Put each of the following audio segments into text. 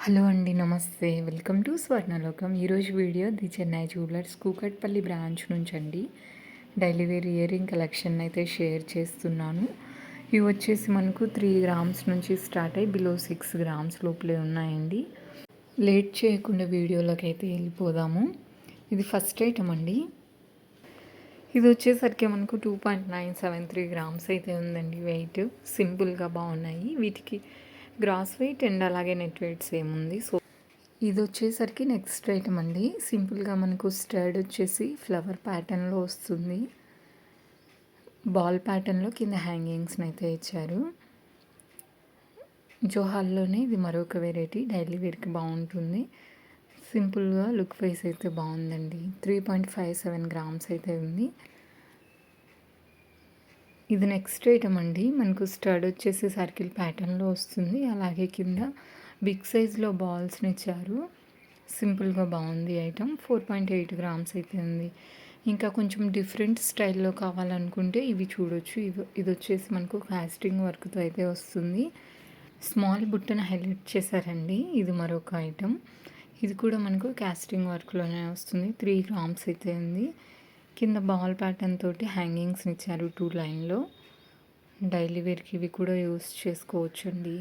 Hello అండి, నమస్తే. Welcome to Swarnalokam. ఈరోజు video the Chennai jewellers Kukatpally branch నుంచి అండి daily wear ear ring collection అయితే షేర్ చేస్తున్నాను. ఇవి వచ్చేసి మనకు 3 గ్రామ్స్ నుంచి స్టార్ట్ అయ్యి బిలో 6 గ్రామ్స్ లోపలే ఉన్నాయండి. లేట్ చేయకుండా వీడియోలోకి అయితే వెళ్ళిపోదాము. ఇది ఫస్ట్ ఐటమ్ అండి. ఇది వచ్చేసరికి మనకు 2.973 గ్రామ్స్ అయితే ఉందండి. వెయిట్ సింపుల్గా బాగున్నాయి. వీటికి గ్రాస్ వెయిట్ అండ్ అలాగే నెట్ వెయిట్ సేమ్ ఉంది. సో ఇది వచ్చేసరికి నెక్స్ట్ ఐటమ్ అండి. సింపుల్గా మనకు స్టడ్ వచ్చేసి ఫ్లవర్ ప్యాటర్న్లో వస్తుంది. బాల్ ప్యాటర్న్లో కింద హ్యాంగింగ్స్ని అయితే ఇచ్చారు. జోహాల్లోనే ఇది మరొక వెరైటీ. డైలీ వేర్కి బాగుంటుంది. సింపుల్గా లుక్ వైస్ అయితే బాగుందండి. 3.57 గ్రామ్స్ అయితే ఉంది. ఇది నెక్స్ట్ ఐటమ్ అండి. మనకు స్టడ్ వచ్చేసి సర్కిల్ ప్యాటర్న్లో వస్తుంది. అలాగే కింద బిగ్ సైజ్లో బాల్స్ని ఇచ్చారు. సింపుల్గా బాగుంది ఐటమ్. 4.8 గ్రామ్స్ అయితే ఉంది. ఇంకా కొంచెం డిఫరెంట్ స్టైల్లో కావాలనుకుంటే ఇవి చూడొచ్చు. ఇది వచ్చేసి మనకు కాస్టింగ్ వర్క్తో అయితే వస్తుంది. స్మాల్ బుట్టను హైలైట్ చేశారండి. ఇది మరొక ఐటమ్. ఇది కూడా మనకు కాస్టింగ్ వర్క్లోనే వస్తుంది. 3 గ్రామ్స్ అయితే ఉంది. కింద బాల్ ప్యాటర్న్ తోటి హ్యాంగింగ్స్ని ఇచ్చారు 2 లైన్లో. డైలీ వేర్కి ఇవి కూడా యూస్ చేసుకోవచ్చు అండి.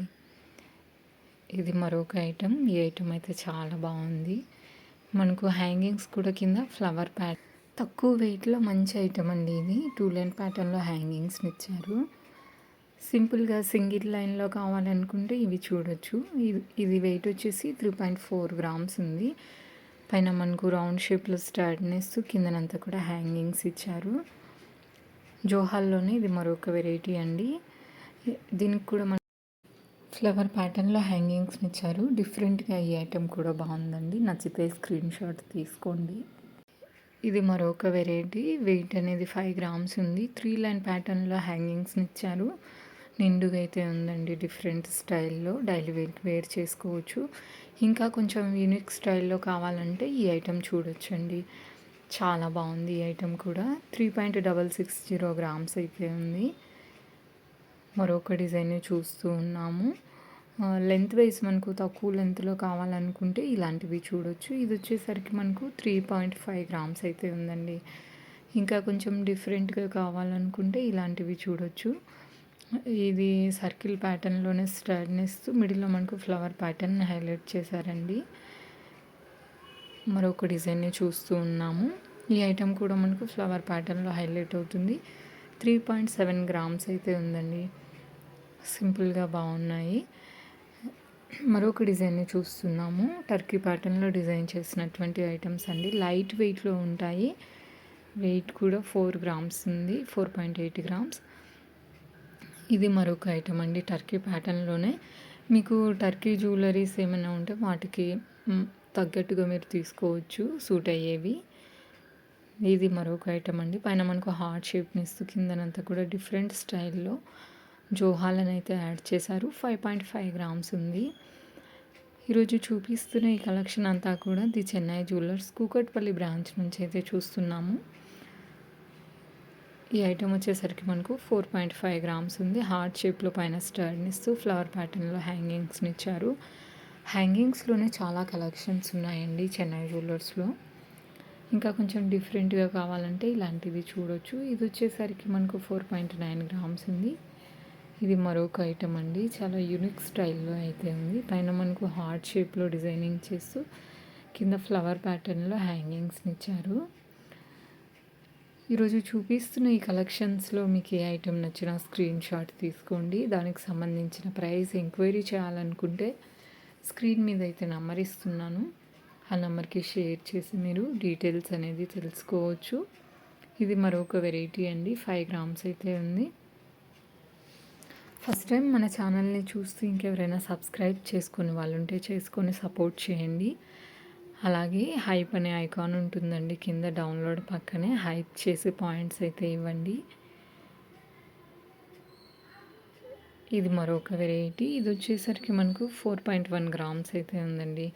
ఇది మరొక ఐటమ్. ఈ ఐటమ్ అయితే చాలా బాగుంది. మనకు హ్యాంగింగ్స్ కూడా కింద ఫ్లవర్ తక్కువ వెయిట్లో మంచి ఐటమ్ అండి. ఇది 2 లైన్ ప్యాటర్న్లో హ్యాంగింగ్స్ని ఇచ్చారు. సింపుల్గా సింగిల్ లైన్లో కావాలనుకుంటే ఇవి చూడొచ్చు. ఇది వెయిట్ వచ్చేసి 3.4 గ్రామ్స్ ఉంది. పైన మనకు రౌండ్ షేప్లో స్టార్డ్నెస్, కిందనంతా కూడా హ్యాంగింగ్స్ ఇచ్చారు. జోహాల్లోనే ఇది మరొక వెరైటీ అండి. దీనికి కూడా మన ఫ్లవర్ ప్యాటర్న్లో హ్యాంగింగ్స్ని ఇచ్చారు. డిఫరెంట్గా ఈ ఐటెం కూడా బాగుందండి. నచ్చితే స్క్రీన్ షాట్ తీసుకోండి. ఇది మరొక వెరైటీ. వెయిట్ అనేది 5 గ్రామ్స్ ఉంది. 3 లైన్ ప్యాటర్న్లో హ్యాంగింగ్స్ని ఇచ్చారు. నిండుగా అయితే ఉందండి. డిఫరెంట్ స్టైల్లో డైలీ వేర్ చేసుకోవచ్చు. ఇంకా కొంచెం యూనిక్ స్టైల్లో కావాలంటే ఈ ఐటెం చూడొచ్చండి. చాలా బాగుంది ఈ ఐటెం కూడా. 3.660 గ్రామ్స్ అయితే ఉంది. మరొక డిజైన్ చూస్తూ ఉన్నాము. లెంత్ వైజ్ మనకు తక్కువ లెంత్లో కావాలనుకుంటే ఇలాంటివి చూడొచ్చు. ఇది వచ్చేసరికి మనకు 3.5 గ్రామ్స్ అయితే ఉందండి. ఇంకా కొంచెం డిఫరెంట్గా కావాలనుకుంటే ఇలాంటివి చూడొచ్చు. ఇది సర్కిల్ ప్యాటర్న్లోనే స్టడ్నెస్, మిడిల్లో మనకు ఫ్లవర్ ప్యాటర్న్ హైలైట్ చేశారండి. మరొక డిజైన్ని చూస్తూ ఉన్నాము. ఈ ఐటెం కూడా మనకు ఫ్లవర్ ప్యాటర్న్లో హైలైట్ అవుతుంది. 3.7 గ్రామ్స్ అయితే ఉందండి. సింపుల్గా బాగున్నాయి. మరొక డిజైన్ని చూస్తున్నాము. టర్కీ ప్యాటర్న్లో డిజైన్ చేసినటువంటి ఐటమ్స్ అండి. లైట్ వెయిట్లో ఉంటాయి. వెయిట్ కూడా 4 గ్రామ్స్ ఉంది. 4.8 గ్రామ్స్. ఇది మరొక ఐటమ్ అండి. టర్కీ ప్యాటర్న్లోనే మీకు టర్కీ జ్యువెలరీస్ ఏమైనా ఉంటే వాటికి తగ్గట్టుగా మీరు తీసుకోవచ్చు, సూట్ అయ్యేవి. ఇది మరొక ఐటమ్ అండి. పైన మనకు హార్ట్ షేప్ని ఇస్తూ కిందనంతా కూడా డిఫరెంట్ స్టైల్లో జోహాలను అయితే యాడ్ చేశారు. 5.5 గ్రామ్స్ ఉంది. ఈరోజు చూపిస్తున్న ఈ కలెక్షన్ అంతా కూడా the Chennai jewellers Kukatpally branch నుంచి అయితే చూస్తున్నాము. ఈ ఐటమ్ వచ్చేసరికి మనకు 4.5 గ్రామ్స్ ఉంది. హార్ట్ షేప్లో పైన స్టర్ని ఇస్తూ ఫ్లవర్ ప్యాటర్న్లో హ్యాంగింగ్స్ని ఇచ్చారు. హ్యాంగింగ్స్లోనే చాలా కలెక్షన్స్ ఉన్నాయండి చెన్నై జ్యువెలర్స్లో. ఇంకా కొంచెం డిఫరెంట్గా కావాలంటే ఇలాంటివి చూడొచ్చు. ఇది వచ్చేసరికి మనకు 4.9 గ్రామ్స్ ఉంది. ఇది మరొక ఐటమ్ అండి. చాలా యూనిక్ స్టైల్లో అయితే ఉంది. పైన మనకు హార్ట్ షేప్లో డిజైనింగ్ చేస్తూ కింద ఫ్లవర్ ప్యాటర్న్లో హ్యాంగింగ్స్ని ఇచ్చారు. ఈరోజు చూపిస్తున్న ఈ కలెక్షన్స్లో మీకు ఏ ఐటెం నచ్చినా స్క్రీన్ షాట్ తీసుకోండి. దానికి సంబంధించిన ప్రైస్ ఎంక్వైరీ చేయాలనుకుంటే స్క్రీన్ మీద అయితే నెంబర్ ఇస్తున్నాను. ఆ నెంబర్కి షేర్ చేసి మీరు డీటెయిల్స్ అనేది తెలుసుకోవచ్చు. ఇది మరొక వెరైటీ అండి. 5 గ్రామ్స్ అయితే ఉంది. ఫస్ట్ టైం మన ఛానల్ని చూస్తూ ఇంకెవరైనా సబ్స్క్రైబ్ చేసుకుని వాళ్ళు ఉంటే చేసుకొని సపోర్ట్ చేయండి. అలాగే హైప్ అనే ఐకాన్ ఉంటుందండి కింద డౌన్లోడ్ పక్కనే. హైప్ చేసే పాయింట్స్ అయితే ఇవ్వండి. ఇది మరొక వెరైటీ. ఇది వచ్చేసరికి మనకు 4.1 గ్రామ్స్ అయితే ఉందండి.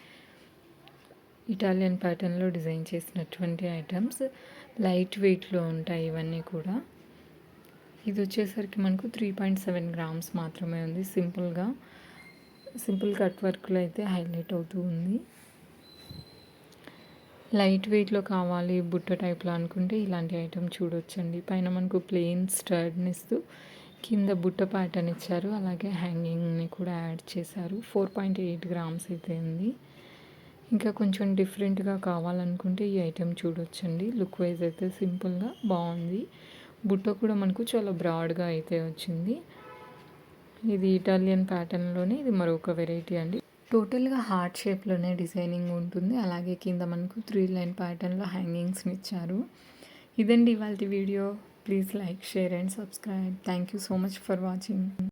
ఇటాలియన్ ప్యాటర్న్లో డిజైన్ చేసినటువంటి ఐటమ్స్. లైట్ వెయిట్లో ఉంటాయి ఇవన్నీ కూడా. ఇది వచ్చేసరికి మనకు 3.7 గ్రామ్స్ మాత్రమే ఉంది. సింపుల్గా సింపుల్ కట్ వర్క్లో అయితే హైలైట్ అవుతూ ఉంది. లైట్ వెయిట్‌లో కావాలి బుట్ట టైప్‌లో అనుకుంటే ఇలాంటి ఐటెమ్ చూడొచ్చండి. పైన మనకు ప్లెయిన్ స్టడ్‌నిస్తూ కింద బుట్ట ప్యాటర్న్ ఇచ్చారు. అలాగే హ్యాంగింగ్‌ని కూడా యాడ్ చేశారు. 4.8 గ్రామ్స్ అయితే ఉంది. ఇంకా కొంచెం డిఫరెంట్‌గా కావాలనుకుంటే ఈ ఐటెమ్ చూడొచ్చండి. లుక్ వైజ్ అయితే సింపుల్‌గా బాగుంది. బుట్ట కూడా మనకు చాలా బ్రాడ్‌గా అయితే వచ్చింది. ఇది ఇటాలియన్ ప్యాటర్న్‌లోనే ఇది మరొక వెరైటీ అండి. టోటల్‌గా హార్ట్ షేప్‌లోనే డిజైనింగ్ ఉంటుంది. అలాగే కింద మనకు 3 లైన్ ప్యాటర్న్‌లో హ్యాంగింగ్స్‌ని ఇచ్చారు. ఇదండి ఇవాల్టి video. Please like, share and subscribe. Thank you so much for watching.